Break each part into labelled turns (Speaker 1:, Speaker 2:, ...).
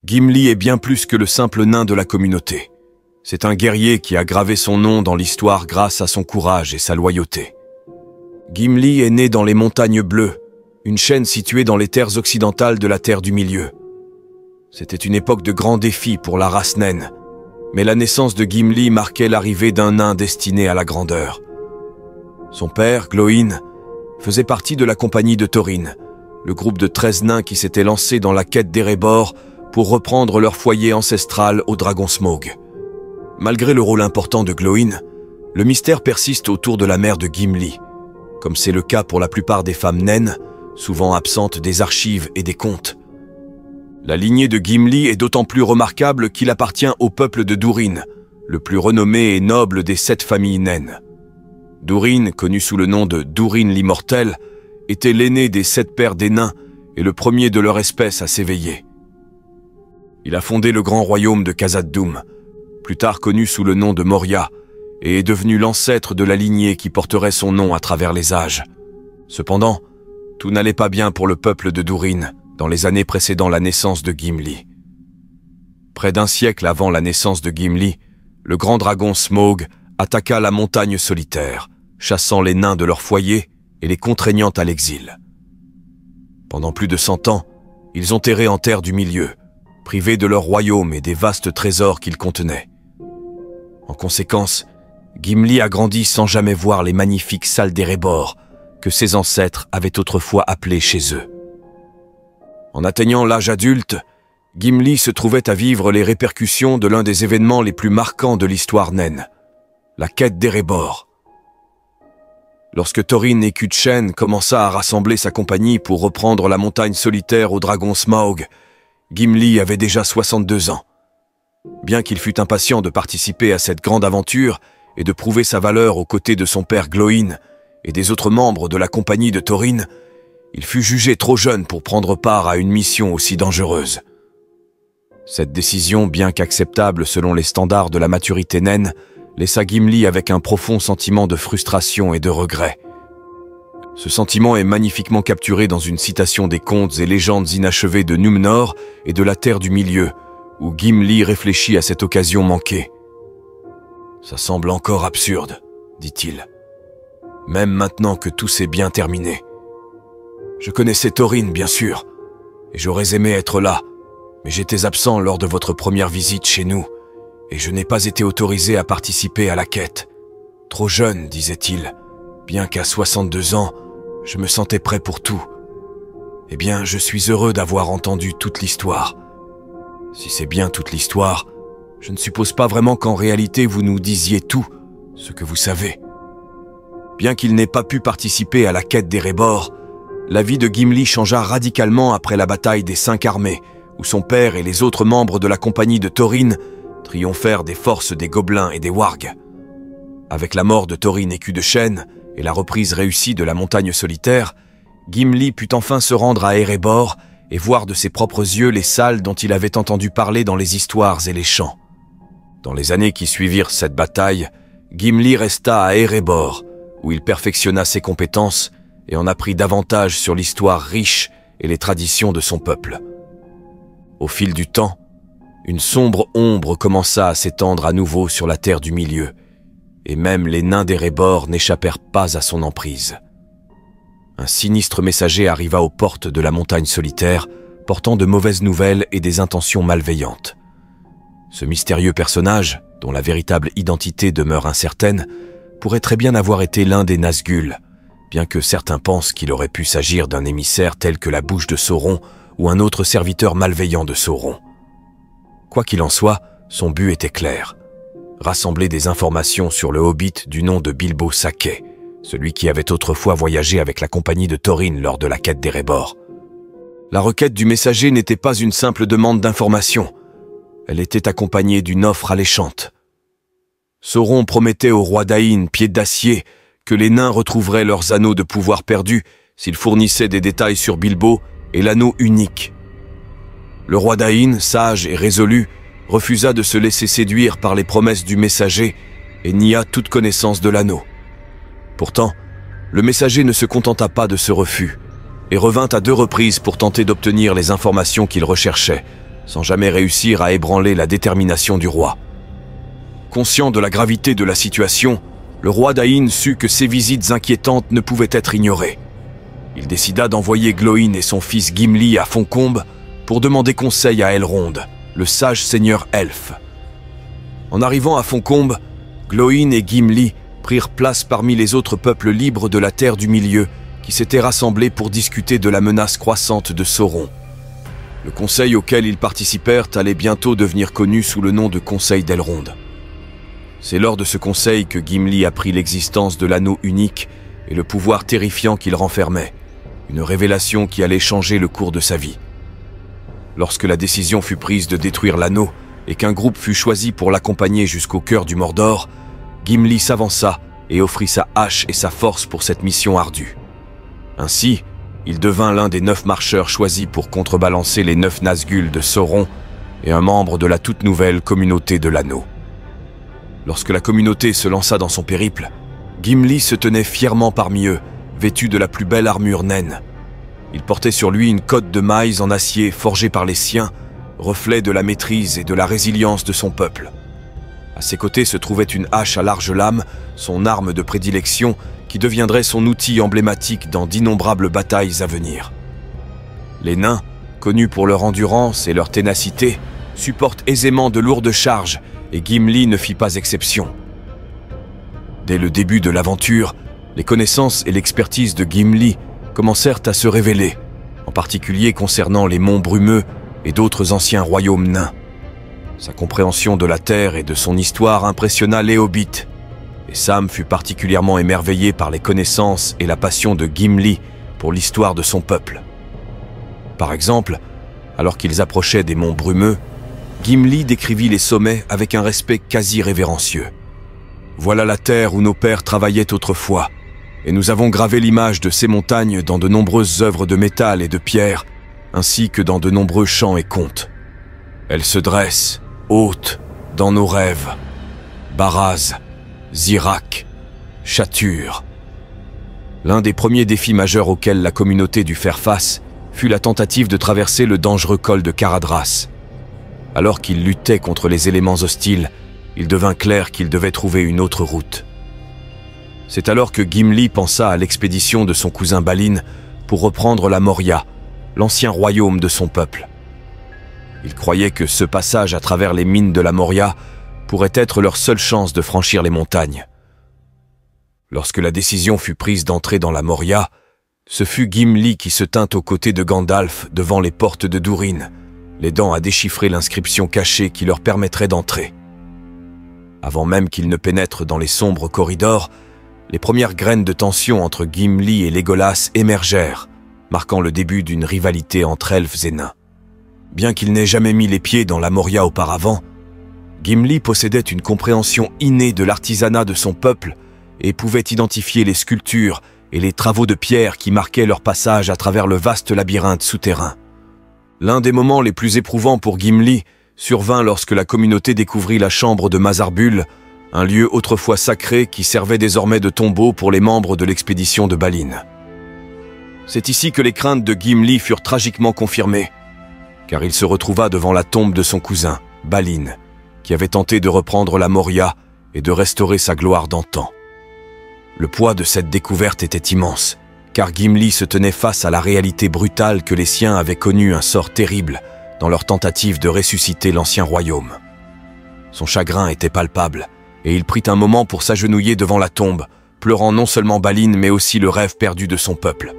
Speaker 1: Gimli est bien plus que le simple nain de la communauté. C'est un guerrier qui a gravé son nom dans l'histoire grâce à son courage et sa loyauté. Gimli est né dans les Montagnes Bleues, une chaîne située dans les terres occidentales de la Terre du Milieu. C'était une époque de grands défis pour la race naine, mais la naissance de Gimli marquait l'arrivée d'un nain destiné à la grandeur. Son père, Glóin, faisait partie de la compagnie de Thorin, le groupe de 13 nains qui s'était lancé dans la quête d'Erebor pour reprendre leur foyer ancestral au dragon Smaug. Malgré le rôle important de Glóin, le mystère persiste autour de la mère de Gimli, comme c'est le cas pour la plupart des femmes naines, souvent absentes des archives et des contes. La lignée de Gimli est d'autant plus remarquable qu'il appartient au peuple de Durin, le plus renommé et noble des 7 familles naines. Durin, connu sous le nom de Durin l'Immortel, était l'aîné des 7 pères des nains et le premier de leur espèce à s'éveiller. Il a fondé le grand royaume de Khazad-dûm, plus tard connu sous le nom de Moria, et est devenu l'ancêtre de la lignée qui porterait son nom à travers les âges. Cependant, tout n'allait pas bien pour le peuple de Durin dans les années précédant la naissance de Gimli. Près d'un siècle avant la naissance de Gimli, le grand dragon Smaug attaqua la montagne solitaire, chassant les nains de leur foyer et les contraignant à l'exil. Pendant plus de 100 ans, ils ont erré en terre du milieu, privés de leur royaume et des vastes trésors qu'il contenait. En conséquence, Gimli a grandi sans jamais voir les magnifiques salles d'Erebor que ses ancêtres avaient autrefois appelées chez eux. En atteignant l'âge adulte, Gimli se trouvait à vivre les répercussions de l'un des événements les plus marquants de l'histoire naine, la quête d'Erebor. Lorsque Thorin Écu-de-Chêne commença à rassembler sa compagnie pour reprendre la montagne solitaire au dragon Smaug, Gimli avait déjà 62 ans. Bien qu'il fût impatient de participer à cette grande aventure et de prouver sa valeur aux côtés de son père Glóin et des autres membres de la compagnie de Thorin, il fut jugé trop jeune pour prendre part à une mission aussi dangereuse. Cette décision, bien qu'acceptable selon les standards de la maturité naine, laissa Gimli avec un profond sentiment de frustration et de regret. Ce sentiment est magnifiquement capturé dans une citation des contes et légendes inachevées de Númenor et de la Terre du Milieu, où Gimli réfléchit à cette occasion manquée. « Ça semble encore absurde, dit-il, même maintenant que tout s'est bien terminé. Je connaissais Thorin, bien sûr, et j'aurais aimé être là, mais j'étais absent lors de votre première visite chez nous, et je n'ai pas été autorisé à participer à la quête. Trop jeune, disait-il, bien qu'à 62 ans, je me sentais prêt pour tout. Eh bien, je suis heureux d'avoir entendu toute l'histoire. Si c'est bien toute l'histoire, je ne suppose pas vraiment qu'en réalité vous nous disiez tout ce que vous savez. » Bien qu'il n'ait pas pu participer à la quête d'Erebor, la vie de Gimli changea radicalement après la bataille des 5 armées, où son père et les autres membres de la compagnie de Thorin triomphèrent des forces des gobelins et des wargs. Avec la mort de Thorin Écu-de-Chêne et la reprise réussie de la montagne solitaire, Gimli put enfin se rendre à Erebor et voir de ses propres yeux les salles dont il avait entendu parler dans les histoires et les chants. Dans les années qui suivirent cette bataille, Gimli resta à Erebor, où il perfectionna ses compétences et en apprit davantage sur l'histoire riche et les traditions de son peuple. Au fil du temps, une sombre ombre commença à s'étendre à nouveau sur la Terre du Milieu, et même les nains d'Erebor n'échappèrent pas à son emprise. Un sinistre messager arriva aux portes de la montagne solitaire, portant de mauvaises nouvelles et des intentions malveillantes. Ce mystérieux personnage, dont la véritable identité demeure incertaine, pourrait très bien avoir été l'un des Nazgûl, bien que certains pensent qu'il aurait pu s'agir d'un émissaire tel que la bouche de Sauron ou un autre serviteur malveillant de Sauron. Quoi qu'il en soit, son but était clair: rassembler des informations sur le Hobbit du nom de Bilbo Saquet, celui qui avait autrefois voyagé avec la compagnie de Thorin lors de la quête d'Erebor. La requête du messager n'était pas une simple demande d'information, elle était accompagnée d'une offre alléchante. Sauron promettait au roi Dain, Pied d'Acier, que les nains retrouveraient leurs anneaux de pouvoir perdus s'ils fournissaient des détails sur Bilbo et l'anneau unique. Le roi Dain, sage et résolu, refusa de se laisser séduire par les promesses du messager et nia toute connaissance de l'anneau. Pourtant, le messager ne se contenta pas de ce refus et revint à 2 reprises pour tenter d'obtenir les informations qu'il recherchait, sans jamais réussir à ébranler la détermination du roi. Conscient de la gravité de la situation, le roi d'Aïn sut que ces visites inquiétantes ne pouvaient être ignorées. Il décida d'envoyer Glóin et son fils Gimli à Fontcombe pour demander conseil à Elrond, le sage seigneur elfe. En arrivant à Fontcombe, Glóin et Gimli prirent place parmi les autres peuples libres de la Terre du Milieu qui s'étaient rassemblés pour discuter de la menace croissante de Sauron. Le conseil auquel ils participèrent allait bientôt devenir connu sous le nom de Conseil d'Elrond. C'est lors de ce conseil que Gimli apprit l'existence de l'anneau unique et le pouvoir terrifiant qu'il renfermait, une révélation qui allait changer le cours de sa vie. Lorsque la décision fut prise de détruire l'anneau et qu'un groupe fut choisi pour l'accompagner jusqu'au cœur du Mordor, Gimli s'avança et offrit sa hache et sa force pour cette mission ardue. Ainsi, il devint l'un des 9 marcheurs choisis pour contrebalancer les 9 Nazgûl de Sauron et un membre de la toute nouvelle communauté de l'anneau. Lorsque la communauté se lança dans son périple, Gimli se tenait fièrement parmi eux, vêtu de la plus belle armure naine. Il portait sur lui une cotte de mailles en acier forgée par les siens, reflet de la maîtrise et de la résilience de son peuple. À ses côtés se trouvait une hache à large lame, son arme de prédilection, qui deviendrait son outil emblématique dans d'innombrables batailles à venir. Les nains, connus pour leur endurance et leur ténacité, supportent aisément de lourdes charges, et Gimli ne fit pas exception. Dès le début de l'aventure, les connaissances et l'expertise de Gimli commencèrent à se révéler, en particulier concernant les monts brumeux et d'autres anciens royaumes nains. Sa compréhension de la Terre et de son histoire impressionna les hobbits, et Sam fut particulièrement émerveillé par les connaissances et la passion de Gimli pour l'histoire de son peuple. Par exemple, alors qu'ils approchaient des monts brumeux, Gimli décrivit les sommets avec un respect quasi révérencieux. « Voilà la terre où nos pères travaillaient autrefois, et nous avons gravé l'image de ces montagnes dans de nombreuses œuvres de métal et de pierre, ainsi que dans de nombreux chants et contes. Elles se dressent, hautes, dans nos rêves. Baraz, Zirak, Chatur. » L'un des premiers défis majeurs auxquels la communauté dut faire face fut la tentative de traverser le dangereux col de Caradhras. Alors qu'il luttait contre les éléments hostiles, il devint clair qu'il devait trouver une autre route. C'est alors que Gimli pensa à l'expédition de son cousin Balin pour reprendre la Moria, l'ancien royaume de son peuple. Il croyait que ce passage à travers les mines de la Moria pourrait être leur seule chance de franchir les montagnes. Lorsque la décision fut prise d'entrer dans la Moria, ce fut Gimli qui se tint aux côtés de Gandalf devant les portes de Durin, l'aidant à déchiffrer l'inscription cachée qui leur permettrait d'entrer. Avant même qu'ils ne pénètrent dans les sombres corridors, les premières graines de tension entre Gimli et Legolas émergèrent, marquant le début d'une rivalité entre elfes et nains. Bien qu'il n'ait jamais mis les pieds dans la Moria auparavant, Gimli possédait une compréhension innée de l'artisanat de son peuple et pouvait identifier les sculptures et les travaux de pierre qui marquaient leur passage à travers le vaste labyrinthe souterrain. L'un des moments les plus éprouvants pour Gimli survint lorsque la communauté découvrit la chambre de Mazarbul, un lieu autrefois sacré qui servait désormais de tombeau pour les membres de l'expédition de Balin. C'est ici que les craintes de Gimli furent tragiquement confirmées, car il se retrouva devant la tombe de son cousin, Balin, qui avait tenté de reprendre la Moria et de restaurer sa gloire d'antan. Le poids de cette découverte était immense, car Gimli se tenait face à la réalité brutale que les siens avaient connu un sort terrible dans leur tentative de ressusciter l'ancien royaume. Son chagrin était palpable, et il prit un moment pour s'agenouiller devant la tombe, pleurant non seulement Balin mais aussi le rêve perdu de son peuple.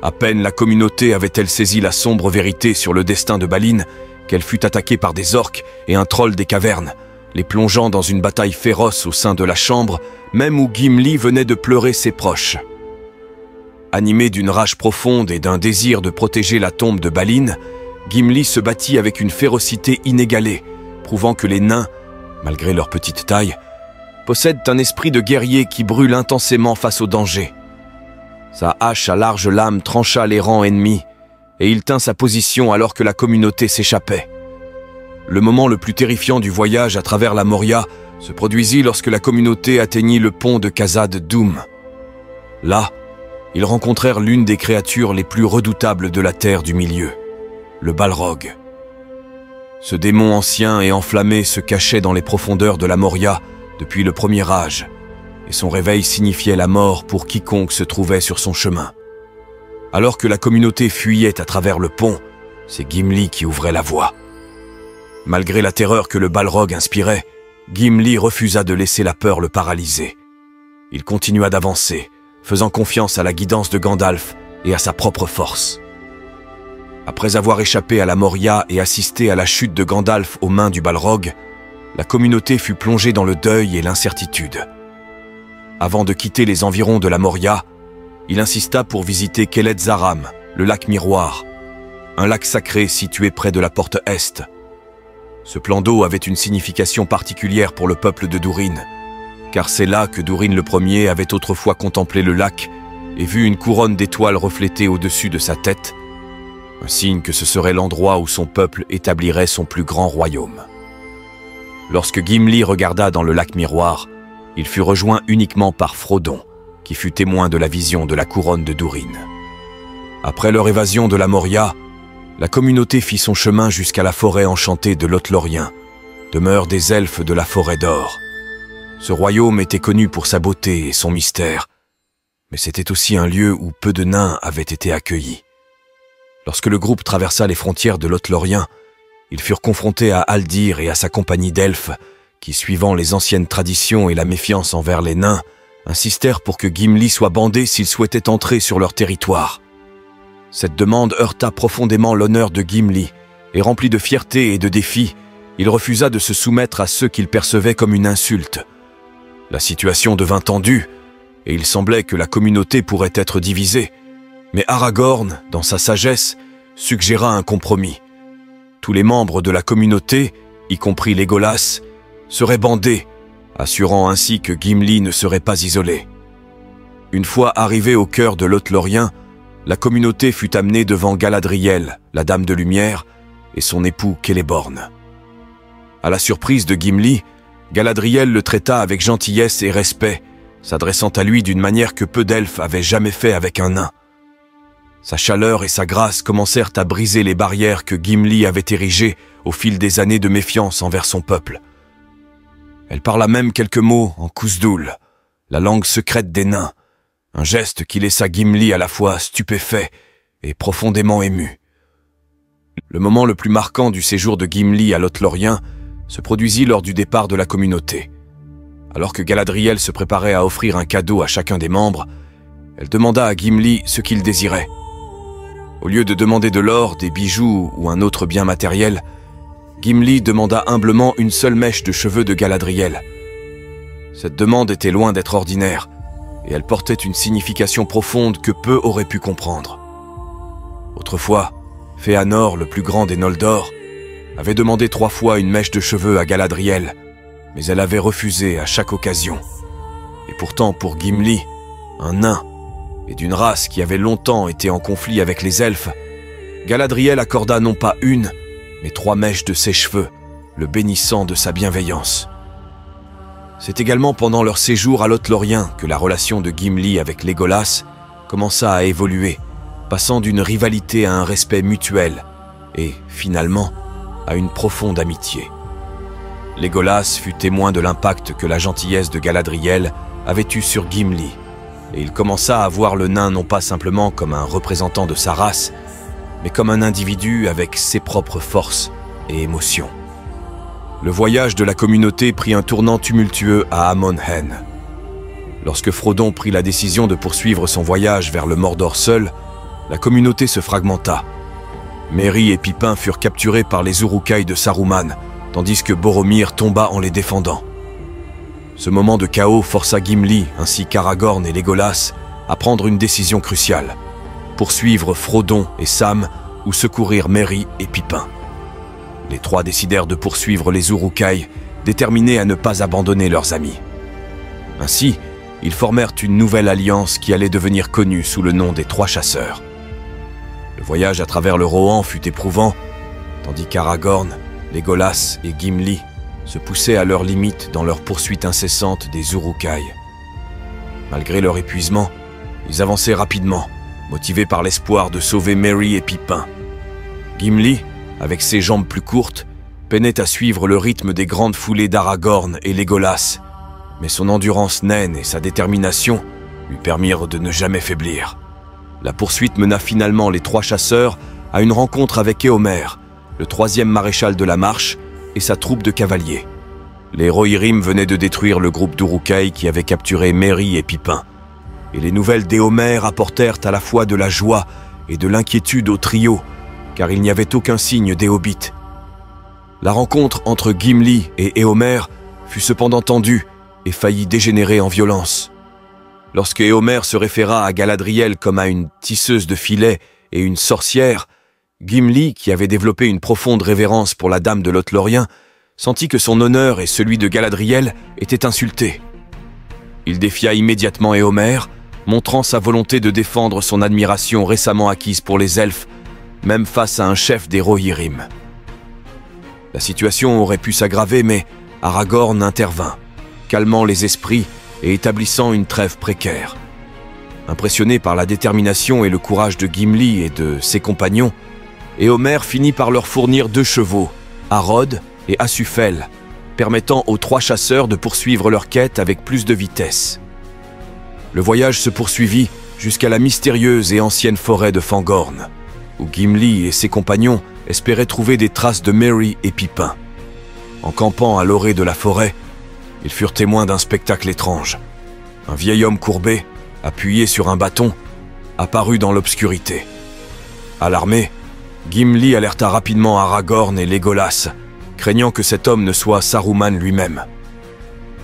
Speaker 1: À peine la communauté avait-elle saisi la sombre vérité sur le destin de Balin qu'elle fut attaquée par des orques et un troll des cavernes, les plongeant dans une bataille féroce au sein de la chambre, même où Gimli venait de pleurer ses proches. Animé d'une rage profonde et d'un désir de protéger la tombe de Balin, Gimli se battit avec une férocité inégalée, prouvant que les nains, malgré leur petite taille, possèdent un esprit de guerrier qui brûle intensément face au danger. Sa hache à large lame trancha les rangs ennemis, et il tint sa position alors que la communauté s'échappait. Le moment le plus terrifiant du voyage à travers la Moria se produisit lorsque la communauté atteignit le pont de Khazad-dûm. Là, ils rencontrèrent l'une des créatures les plus redoutables de la Terre du Milieu, le Balrog. Ce démon ancien et enflammé se cachait dans les profondeurs de la Moria depuis le premier âge, et son réveil signifiait la mort pour quiconque se trouvait sur son chemin. Alors que la communauté fuyait à travers le pont, c'est Gimli qui ouvrait la voie. Malgré la terreur que le Balrog inspirait, Gimli refusa de laisser la peur le paralyser. Il continua d'avancer, faisant confiance à la guidance de Gandalf et à sa propre force. Après avoir échappé à la Moria et assisté à la chute de Gandalf aux mains du Balrog, la communauté fut plongée dans le deuil et l'incertitude. Avant de quitter les environs de la Moria, il insista pour visiter Keled Zaram, le lac Miroir, un lac sacré situé près de la porte Est. Ce plan d'eau avait une signification particulière pour le peuple de Durin, car c'est là que Durin le Premier avait autrefois contemplé le lac et vu une couronne d'étoiles reflétée au-dessus de sa tête, un signe que ce serait l'endroit où son peuple établirait son plus grand royaume. Lorsque Gimli regarda dans le lac Miroir, il fut rejoint uniquement par Frodon, qui fut témoin de la vision de la couronne de Durin. Après leur évasion de la Moria, la communauté fit son chemin jusqu'à la forêt enchantée de Lothlórien, demeure des elfes de la forêt d'or. Ce royaume était connu pour sa beauté et son mystère, mais c'était aussi un lieu où peu de nains avaient été accueillis. Lorsque le groupe traversa les frontières de Lothlórien, ils furent confrontés à Haldir et à sa compagnie d'elfes, qui, suivant les anciennes traditions et la méfiance envers les nains, insistèrent pour que Gimli soit bandé s'il souhaitait entrer sur leur territoire. Cette demande heurta profondément l'honneur de Gimli, et rempli de fierté et de défis, il refusa de se soumettre à ceux qu'il percevait comme une insulte. La situation devint tendue, et il semblait que la communauté pourrait être divisée. Mais Aragorn, dans sa sagesse, suggéra un compromis. Tous les membres de la communauté, y compris Legolas, seraient bandés, assurant ainsi que Gimli ne serait pas isolé. Une fois arrivé au cœur de Lothlórien, la communauté fut amenée devant Galadriel, la Dame de Lumière, et son époux Celeborn. À la surprise de Gimli, Galadriel le traita avec gentillesse et respect, s'adressant à lui d'une manière que peu d'elfes avaient jamais fait avec un nain. Sa chaleur et sa grâce commencèrent à briser les barrières que Gimli avait érigées au fil des années de méfiance envers son peuple. Elle parla même quelques mots en Khuzdul, la langue secrète des nains, un geste qui laissa Gimli à la fois stupéfait et profondément ému. Le moment le plus marquant du séjour de Gimli à Lothlórien se produisit lors du départ de la communauté. Alors que Galadriel se préparait à offrir un cadeau à chacun des membres, elle demanda à Gimli ce qu'il désirait. Au lieu de demander de l'or, des bijoux ou un autre bien matériel, Gimli demanda humblement une seule mèche de cheveux de Galadriel. Cette demande était loin d'être ordinaire, et elle portait une signification profonde que peu auraient pu comprendre. Autrefois, Fëanor, le plus grand des Noldor, avait demandé 3 fois une mèche de cheveux à Galadriel, mais elle avait refusé à chaque occasion. Et pourtant, pour Gimli, un nain, et d'une race qui avait longtemps été en conflit avec les elfes, Galadriel accorda non pas une, mais 3 mèches de ses cheveux, le bénissant de sa bienveillance. C'est également pendant leur séjour à Lothlórien que la relation de Gimli avec Legolas commença à évoluer, passant d'une rivalité à un respect mutuel et, finalement, à une profonde amitié. Legolas fut témoin de l'impact que la gentillesse de Galadriel avait eu sur Gimli, et il commença à voir le nain non pas simplement comme un représentant de sa race, mais comme un individu avec ses propres forces et émotions. Le voyage de la communauté prit un tournant tumultueux à Amon Hen. Lorsque Frodon prit la décision de poursuivre son voyage vers le Mordor seul, la communauté se fragmenta. Merry et Pippin furent capturés par les Uruk-hai de Saruman, tandis que Boromir tomba en les défendant. Ce moment de chaos força Gimli, ainsi qu'Aragorn et Legolas, à prendre une décision cruciale: poursuivre Frodon et Sam ou secourir Merry et Pippin. Les 3 décidèrent de poursuivre les Uruk-hai, déterminés à ne pas abandonner leurs amis. Ainsi, ils formèrent une nouvelle alliance qui allait devenir connue sous le nom des 3 chasseurs. Le voyage à travers le Rohan fut éprouvant, tandis qu'Aragorn, Legolas et Gimli se poussaient à leurs limites dans leur poursuite incessante des Uruk-hai. Malgré leur épuisement, ils avançaient rapidement, motivés par l'espoir de sauver Merry et Pippin. Gimli, avec ses jambes plus courtes, peinait à suivre le rythme des grandes foulées d'Aragorn et Legolas, mais son endurance naine et sa détermination lui permirent de ne jamais faiblir. La poursuite mena finalement les 3 chasseurs à une rencontre avec Éomer, le 3e maréchal de la Marche, et sa troupe de cavaliers. Les Rohirrim venaient de détruire le groupe d'Uruk-hai qui avait capturé Merry et Pippin, et les nouvelles d'Éomer apportèrent à la fois de la joie et de l'inquiétude au trio, car il n'y avait aucun signe des hobbits. La rencontre entre Gimli et Éomer fut cependant tendue et faillit dégénérer en violence. Lorsque Éomer se référa à Galadriel comme à une tisseuse de filets et une sorcière, Gimli, qui avait développé une profonde révérence pour la dame de Lothlórien, sentit que son honneur et celui de Galadriel étaient insultés. Il défia immédiatement Éomer, montrant sa volonté de défendre son admiration récemment acquise pour les elfes, même face à un chef des Rohirrim. La situation aurait pu s'aggraver, mais Aragorn intervint, calmant les esprits et établissant une trêve précaire. Impressionné par la détermination et le courage de Gimli et de ses compagnons, Éomer finit par leur fournir 2 chevaux, Harod et Asufel, permettant aux 3 chasseurs de poursuivre leur quête avec plus de vitesse. Le voyage se poursuivit jusqu'à la mystérieuse et ancienne forêt de Fangorn, où Gimli et ses compagnons espéraient trouver des traces de Merry et Pippin. En campant à l'orée de la forêt, ils furent témoins d'un spectacle étrange. Un vieil homme courbé, appuyé sur un bâton, apparut dans l'obscurité. Alarmé, Gimli alerta rapidement Aragorn et Legolas, craignant que cet homme ne soit Saruman lui-même.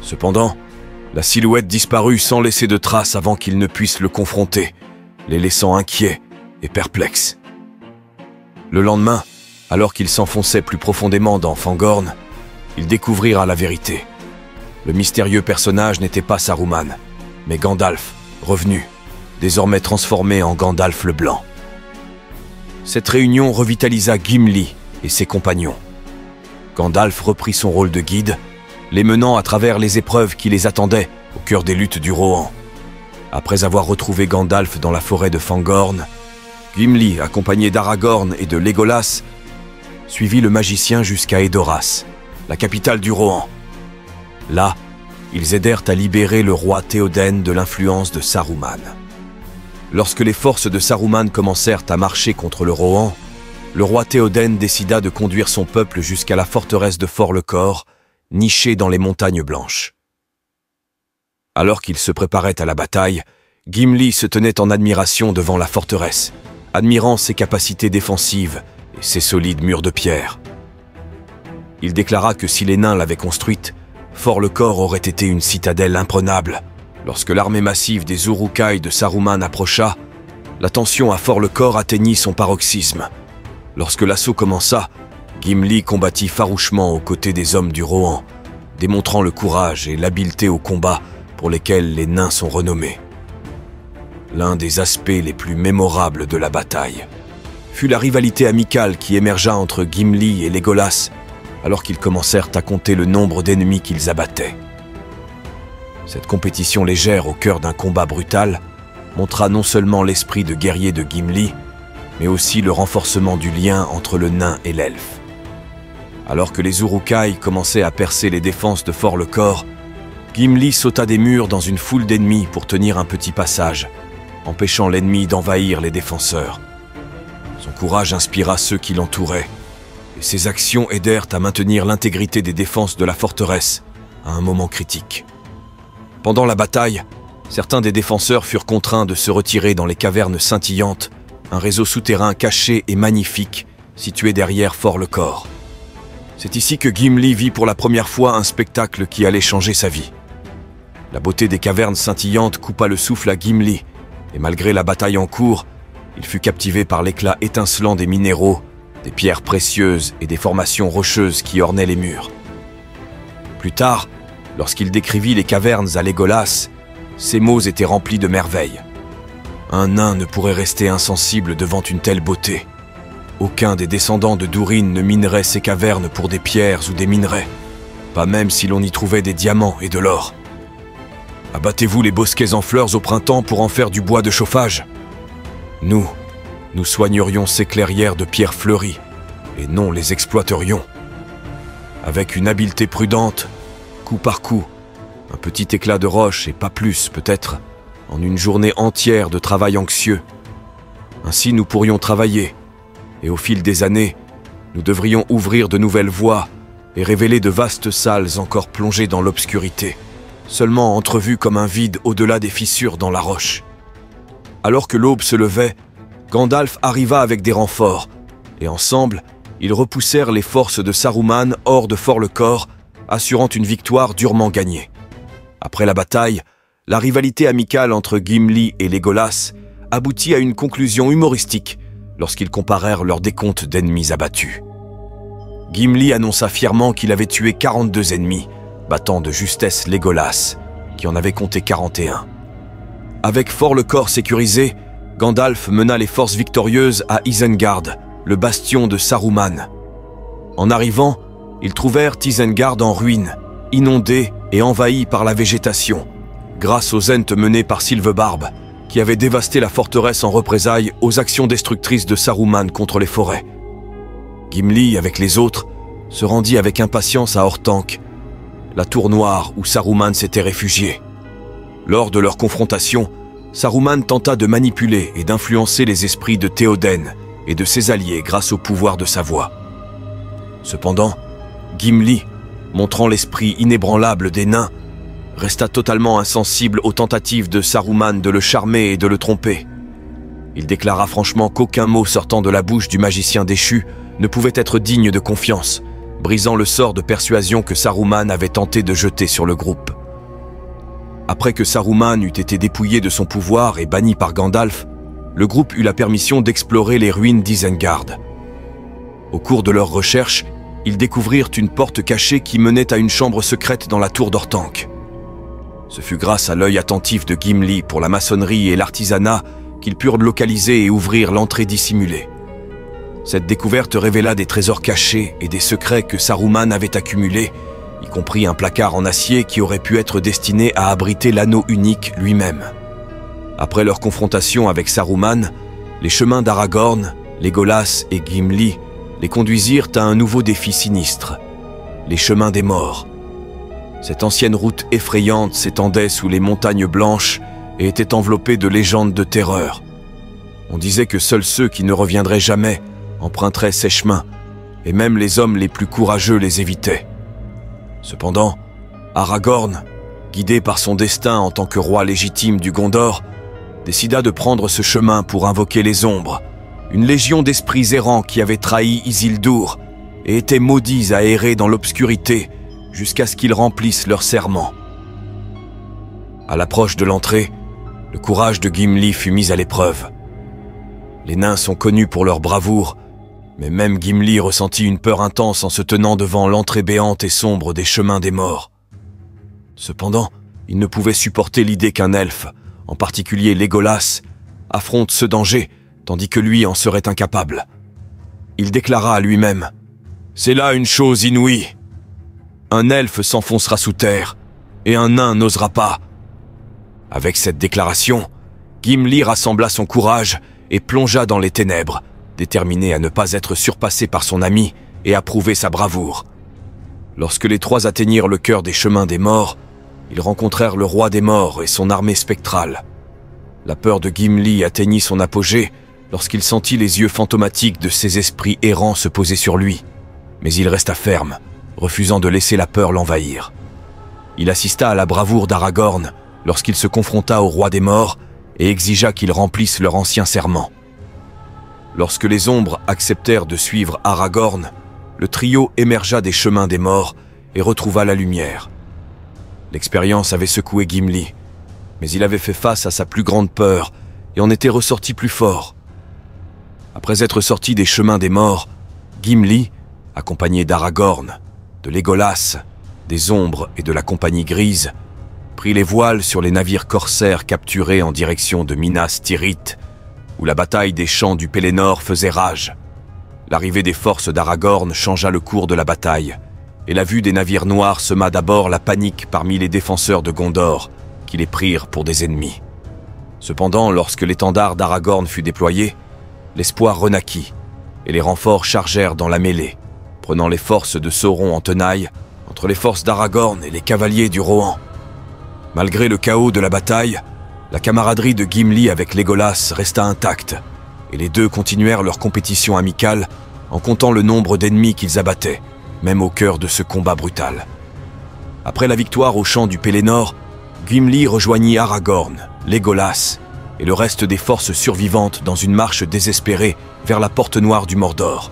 Speaker 1: Cependant, la silhouette disparut sans laisser de traces avant qu'ils ne puissent le confronter, les laissant inquiets et perplexes. Le lendemain, alors qu'ils s'enfonçaient plus profondément dans Fangorn, ils découvrirent la vérité. Le mystérieux personnage n'était pas Saruman, mais Gandalf, revenu, désormais transformé en Gandalf le Blanc. Cette réunion revitalisa Gimli et ses compagnons. Gandalf reprit son rôle de guide, les menant à travers les épreuves qui les attendaient au cœur des luttes du Rohan. Après avoir retrouvé Gandalf dans la forêt de Fangorn, Gimli, accompagné d'Aragorn et de Legolas, suivit le magicien jusqu'à Edoras, la capitale du Rohan. Là, ils aidèrent à libérer le roi Théoden de l'influence de Saruman. Lorsque les forces de Saruman commencèrent à marcher contre le Rohan, le roi Théoden décida de conduire son peuple jusqu'à la forteresse de Fort-le-Corps, nichée dans les montagnes blanches. Alors qu'il se préparait à la bataille, Gimli se tenait en admiration devant la forteresse, admirant ses capacités défensives et ses solides murs de pierre. Il déclara que si les nains l'avaient construite, Fort-le-Corps aurait été une citadelle imprenable. Lorsque l'armée massive des Uruk-hai de Saruman approcha, la tension à Fort-le-Corps atteignit son paroxysme. Lorsque l'assaut commença, Gimli combattit farouchement aux côtés des hommes du Rohan, démontrant le courage et l'habileté au combat pour lesquels les nains sont renommés. L'un des aspects les plus mémorables de la bataille fut la rivalité amicale qui émergea entre Gimli et Legolas alors qu'ils commencèrent à compter le nombre d'ennemis qu'ils abattaient. Cette compétition légère au cœur d'un combat brutal montra non seulement l'esprit de guerrier de Gimli, mais aussi le renforcement du lien entre le nain et l'elfe. Alors que les Uruk-hai commençaient à percer les défenses de Fort-le-Corps, Gimli sauta des murs dans une foule d'ennemis pour tenir un petit passage, empêchant l'ennemi d'envahir les défenseurs. Son courage inspira ceux qui l'entouraient, et ses actions aidèrent à maintenir l'intégrité des défenses de la forteresse à un moment critique. Pendant la bataille, certains des défenseurs furent contraints de se retirer dans les cavernes scintillantes, un réseau souterrain caché et magnifique situé derrière Fort-le-Corps. C'est ici que Gimli vit pour la première fois un spectacle qui allait changer sa vie. La beauté des cavernes scintillantes coupa le souffle à Gimli, et malgré la bataille en cours, il fut captivé par l'éclat étincelant des minéraux, des pierres précieuses et des formations rocheuses qui ornaient les murs. Plus tard, lorsqu'il décrivit les cavernes à Legolas, ses mots étaient remplis de merveilles. Un nain ne pourrait rester insensible devant une telle beauté. Aucun des descendants de Durin ne minerait ces cavernes pour des pierres ou des minerais, pas même si l'on y trouvait des diamants et de l'or. Abattez-vous les bosquets en fleurs au printemps pour en faire du bois de chauffage. Nous soignerions ces clairières de pierres fleuries, et non les exploiterions. Avec une habileté prudente, coup par coup, un petit éclat de roche et pas plus peut-être, en une journée entière de travail anxieux. Ainsi nous pourrions travailler, et au fil des années, nous devrions ouvrir de nouvelles voies et révéler de vastes salles encore plongées dans l'obscurité, seulement entrevues comme un vide au-delà des fissures dans la roche. Alors que l'aube se levait, Gandalf arriva avec des renforts, et ensemble, ils repoussèrent les forces de Saruman hors de Fort-le-Corps, assurant une victoire durement gagnée. Après la bataille, la rivalité amicale entre Gimli et Legolas aboutit à une conclusion humoristique lorsqu'ils comparèrent leurs décomptes d'ennemis abattus. Gimli annonça fièrement qu'il avait tué 42 ennemis, battant de justesse Legolas, qui en avait compté 41. Avec Fort-le-Corps sécurisé, Gandalf mena les forces victorieuses à Isengard, le bastion de Saruman. En arrivant, ils trouvèrent Isengard en ruine, inondée et envahie par la végétation, grâce aux ents menés par Sylvebarbe, qui avait dévasté la forteresse en représailles aux actions destructrices de Saruman contre les forêts. Gimli, avec les autres, se rendit avec impatience à Orthanc, la tour noire où Saruman s'était réfugié. Lors de leur confrontation, Saruman tenta de manipuler et d'influencer les esprits de Théoden et de ses alliés grâce au pouvoir de sa voix. Cependant, Gimli, montrant l'esprit inébranlable des nains, resta totalement insensible aux tentatives de Saruman de le charmer et de le tromper. Il déclara franchement qu'aucun mot sortant de la bouche du magicien déchu ne pouvait être digne de confiance, brisant le sort de persuasion que Saruman avait tenté de jeter sur le groupe. Après que Saruman eut été dépouillé de son pouvoir et banni par Gandalf, le groupe eut la permission d'explorer les ruines d'Isengard. Au cours de leurs recherches, ils découvrirent une porte cachée qui menait à une chambre secrète dans la tour d'Orthanc. Ce fut grâce à l'œil attentif de Gimli pour la maçonnerie et l'artisanat qu'ils purent localiser et ouvrir l'entrée dissimulée. Cette découverte révéla des trésors cachés et des secrets que Saruman avait accumulés, y compris un placard en acier qui aurait pu être destiné à abriter l'anneau unique lui-même. Après leur confrontation avec Saruman, les chemins d'Aragorn, Legolas et Gimli les conduisirent à un nouveau défi sinistre, les chemins des morts. Cette ancienne route effrayante s'étendait sous les montagnes blanches et était enveloppée de légendes de terreur. On disait que seuls ceux qui ne reviendraient jamais emprunteraient ces chemins, et même les hommes les plus courageux les évitaient. Cependant, Aragorn, guidé par son destin en tant que roi légitime du Gondor, décida de prendre ce chemin pour invoquer les ombres, une légion d'esprits errants qui avaient trahi Isildur et étaient maudits à errer dans l'obscurité jusqu'à ce qu'ils remplissent leur serment. À l'approche de l'entrée, le courage de Gimli fut mis à l'épreuve. Les nains sont connus pour leur bravoure, mais même Gimli ressentit une peur intense en se tenant devant l'entrée béante et sombre des chemins des morts. Cependant, il ne pouvait supporter l'idée qu'un elfe, en particulier Legolas, affronte ce danger, tandis que lui en serait incapable. Il déclara à lui-même « C'est là une chose inouïe. Un elfe s'enfoncera sous terre, et un nain n'osera pas. » Avec cette déclaration, Gimli rassembla son courage et plongea dans les ténèbres, déterminé à ne pas être surpassé par son ami et à prouver sa bravoure. Lorsque les trois atteignirent le cœur des chemins des morts, ils rencontrèrent le roi des morts et son armée spectrale. La peur de Gimli atteignit son apogée lorsqu'il sentit les yeux fantomatiques de ces esprits errants se poser sur lui, mais il resta ferme, refusant de laisser la peur l'envahir. Il assista à la bravoure d'Aragorn lorsqu'il se confronta au roi des morts et exigea qu'ils remplissent leur ancien serment. Lorsque les ombres acceptèrent de suivre Aragorn, le trio émergea des chemins des morts et retrouva la lumière. L'expérience avait secoué Gimli, mais il avait fait face à sa plus grande peur et en était ressorti plus fort. Après être sorti des chemins des morts, Gimli, accompagné d'Aragorn, de Legolas, des ombres et de la compagnie grise, prit les voiles sur les navires corsaires capturés en direction de Minas Tirith, où la bataille des champs du Pélénor faisait rage. L'arrivée des forces d'Aragorn changea le cours de la bataille, et la vue des navires noirs sema d'abord la panique parmi les défenseurs de Gondor, qui les prirent pour des ennemis. Cependant, lorsque l'étendard d'Aragorn fut déployé, l'espoir renaquit, et les renforts chargèrent dans la mêlée, prenant les forces de Sauron en tenaille entre les forces d'Aragorn et les cavaliers du Rohan. Malgré le chaos de la bataille, la camaraderie de Gimli avec Legolas resta intacte, et les deux continuèrent leur compétition amicale en comptant le nombre d'ennemis qu'ils abattaient, même au cœur de ce combat brutal. Après la victoire au champ du Pélénor, Gimli rejoignit Aragorn, Legolas et le reste des forces survivantes dans une marche désespérée vers la porte noire du Mordor.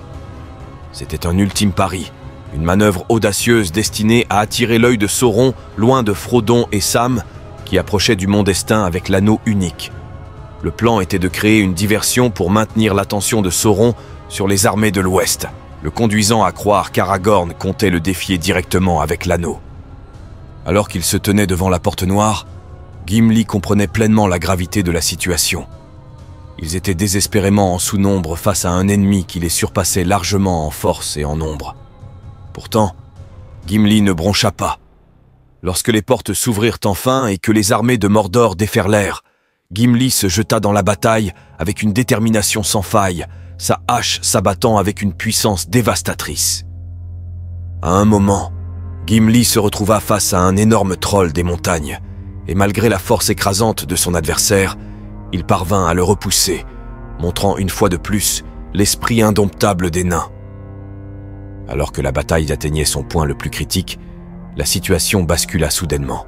Speaker 1: C'était un ultime pari, une manœuvre audacieuse destinée à attirer l'œil de Sauron loin de Frodon et Sam qui approchaient du Mont Destin avec l'anneau unique. Le plan était de créer une diversion pour maintenir l'attention de Sauron sur les armées de l'Ouest, le conduisant à croire qu'Aragorn comptait le défier directement avec l'anneau. Alors qu'il se tenait devant la porte noire, Gimli comprenait pleinement la gravité de la situation. Ils étaient désespérément en sous-nombre face à un ennemi qui les surpassait largement en force et en nombre. Pourtant, Gimli ne broncha pas. Lorsque les portes s'ouvrirent enfin et que les armées de Mordor déferlèrent, Gimli se jeta dans la bataille avec une détermination sans faille, sa hache s'abattant avec une puissance dévastatrice. À un moment, Gimli se retrouva face à un énorme troll des montagnes, et malgré la force écrasante de son adversaire, il parvint à le repousser, montrant une fois de plus l'esprit indomptable des nains. Alors que la bataille atteignait son point le plus critique, la situation bascula soudainement.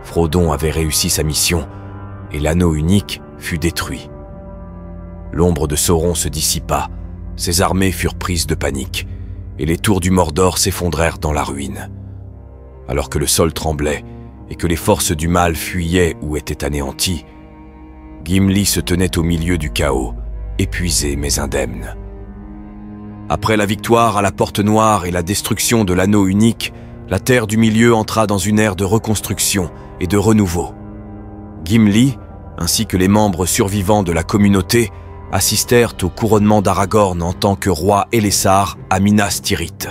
Speaker 1: Frodon avait réussi sa mission, et l'anneau unique fut détruit. L'ombre de Sauron se dissipa, ses armées furent prises de panique, et les tours du Mordor s'effondrèrent dans la ruine. Alors que le sol tremblait, et que les forces du mal fuyaient ou étaient anéanties, Gimli se tenait au milieu du chaos, épuisé mais indemne. Après la victoire à la Porte Noire et la destruction de l'anneau unique, la Terre du Milieu entra dans une ère de reconstruction et de renouveau. Gimli, ainsi que les membres survivants de la communauté, assistèrent au couronnement d'Aragorn en tant que roi Elessar à Minas Tirith.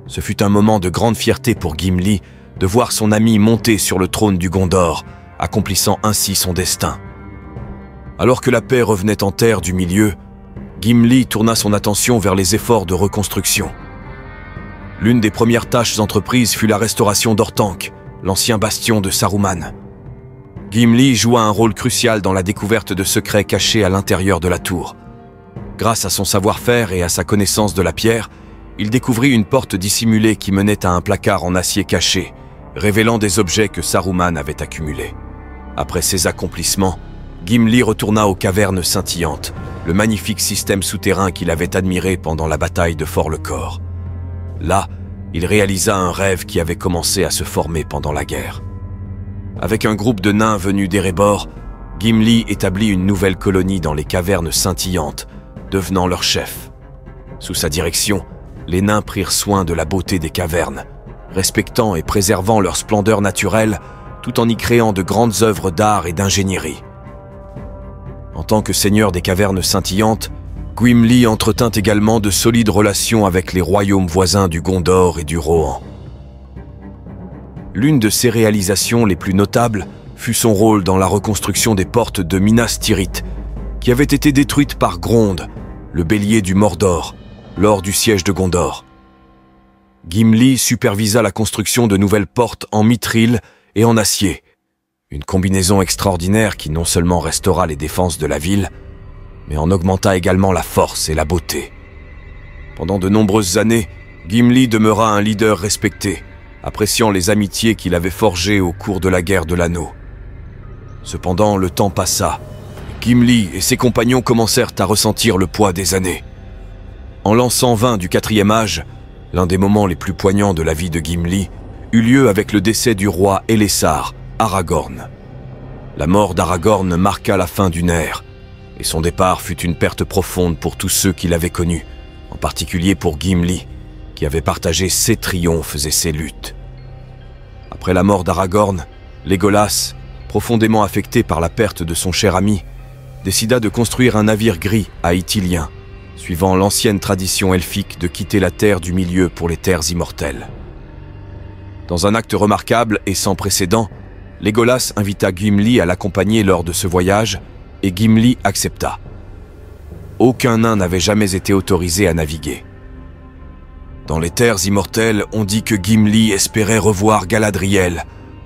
Speaker 1: Ce fut un moment de grande fierté pour Gimli de voir son ami monter sur le trône du Gondor, accomplissant ainsi son destin. Alors que la paix revenait en Terre du Milieu, Gimli tourna son attention vers les efforts de reconstruction. L'une des premières tâches entreprises fut la restauration d'Orthanc, l'ancien bastion de Saruman. Gimli joua un rôle crucial dans la découverte de secrets cachés à l'intérieur de la tour. Grâce à son savoir-faire et à sa connaissance de la pierre, il découvrit une porte dissimulée qui menait à un placard en acier caché, révélant des objets que Saruman avait accumulés. Après ces accomplissements, Gimli retourna aux cavernes scintillantes, le magnifique système souterrain qu'il avait admiré pendant la bataille de Fort-le-Corps. Là, il réalisa un rêve qui avait commencé à se former pendant la guerre. Avec un groupe de nains venus d'Erebor, Gimli établit une nouvelle colonie dans les cavernes scintillantes, devenant leur chef. Sous sa direction, les nains prirent soin de la beauté des cavernes, respectant et préservant leur splendeur naturelle, tout en y créant de grandes œuvres d'art et d'ingénierie. En tant que seigneur des cavernes scintillantes, Gimli entretint également de solides relations avec les royaumes voisins du Gondor et du Rohan. L'une de ses réalisations les plus notables fut son rôle dans la reconstruction des portes de Minas Tirith, qui avaient été détruites par Grond, le bélier du Mordor, lors du siège de Gondor. Gimli supervisa la construction de nouvelles portes en mithril et en acier, une combinaison extraordinaire qui non seulement restaura les défenses de la ville, mais en augmenta également la force et la beauté. Pendant de nombreuses années, Gimli demeura un leader respecté, appréciant les amitiés qu'il avait forgées au cours de la guerre de l'Anneau. Cependant, le temps passa. Gimli et ses compagnons commencèrent à ressentir le poids des années. En l'an 120 du 4e âge, l'un des moments les plus poignants de la vie de Gimli eut lieu avec le décès du roi Elessar, Aragorn. La mort d'Aragorn marqua la fin d'une ère, et son départ fut une perte profonde pour tous ceux qui l'avaient connu, en particulier pour Gimli, qui avait partagé ses triomphes et ses luttes. Après la mort d'Aragorn, Legolas, profondément affecté par la perte de son cher ami, décida de construire un navire gris à Ithilien, suivant l'ancienne tradition elfique de quitter la Terre du Milieu pour les terres immortelles. Dans un acte remarquable et sans précédent, Legolas invita Gimli à l'accompagner lors de ce voyage, et Gimli accepta. Aucun nain n'avait jamais été autorisé à naviguer. Dans les terres immortelles, on dit que Gimli espérait revoir Galadriel,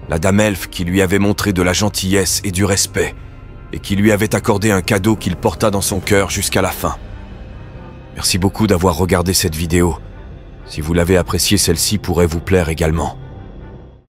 Speaker 1: la dame elfe qui lui avait montré de la gentillesse et du respect, et qui lui avait accordé un cadeau qu'il porta dans son cœur jusqu'à la fin. Merci beaucoup d'avoir regardé cette vidéo. Si vous l'avez appréciée, celle-ci pourrait vous plaire également.